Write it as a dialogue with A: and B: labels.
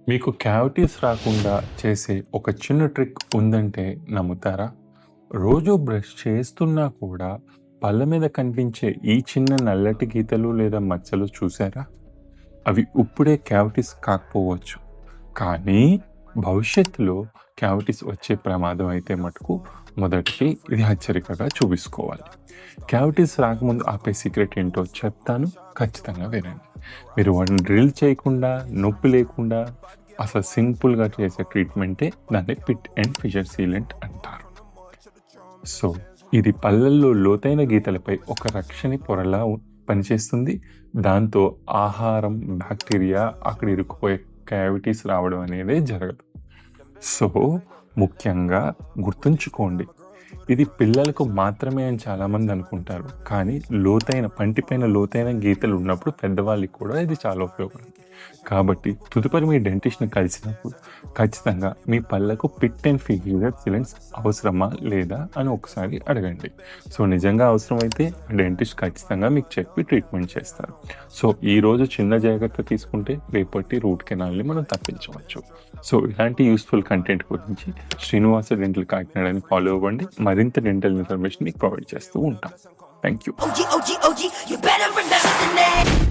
A: మీకు క్యావిటీస్ రాకుండా చేసే ఒక చిన్న ట్రిక్ ఉందంటే నమ్ముతారా? రోజు బ్రష్ చేస్తున్నా కూడా పళ్ళ మీద కనిపించే ఈ చిన్న నల్లటి గీతలు లేదా మచ్చలు చూసారా? అవి ఇప్పుడే క్యావిటీస్ కాకపోవచ్చు. కానీ భవిష్యత్తులో క్యావిటీస్ వచ్చే ప్రమాదం అయితే మటుకు మొదటికి ఇది హెచ్చరికగా చూపించుకోవాలి. క్యావిటీస్ రాకముందు ఆపే సీక్రెట్ ఏంటో చెప్తాను. ఖచ్చితంగా వినండి. మీరు వాటిని డ్రిల్ చేయకుండా, నొప్పి లేకుండా అసలు సింపుల్‌గా చేసే ట్రీట్మెంటే దాన్ని పిట్ అండ్ ఫిషర్ సీలెంట్ అంటారు. సో, ఇది పళ్ళల్లో లోతైన గీతలపై ఒక రక్షణ పొరలా పనిచేస్తుంది. దాంతో ఆహారం, బ్యాక్టీరియా అక్కడ ఇరుక్కుపోయే క్యావిటీస్ రావడం అనేదే జరగదు. సో, ముఖ్యంగా గుర్తుంచుకోండి. ఇది పిల్లలకు మాత్రమే అని చాలామంది అనుకుంటారు. కానీ పంటిపైన లోతైన గీతలు ఉన్నప్పుడు పెద్దవాళ్ళకి కూడా ఇది చాలా ఉపయోగపడుతుంది. కాబట్టి తదుపరి మీ డెంటిస్ట్‌ని కలిసినప్పుడు ఖచ్చితంగా మీ పళ్ళకు పిట్ అండ్ ఫిషర్ సీలెంట్స్ అవసరమా? లేదా? అని ఒకసారి అడగండి. సో, నిజంగా అవసరమైతే డెంటిస్ట్ ఖచ్చితంగా మీకు చెప్పి ట్రీట్మెంట్ చేస్తారు. సో, ఈరోజు చిన్న జాగ్రత్త తీసుకుంటే రేపటి రూట్ కెనాల్‌ని మనం తప్పించవచ్చు. సో, ఇలాంటి యూస్‌ఫుల్ కంటెంట్ గురించి శ్రీనివాస డెంటల్ కాకినాడని ఫాలో అవ్వండి. మరింత డెంటల్ ఇన్ఫర్మేషన్ మీకు ప్రొవైడ్ చేస్తూ ఉంటాం. Thank you.
B: OG, OG, OG, you better remember the name.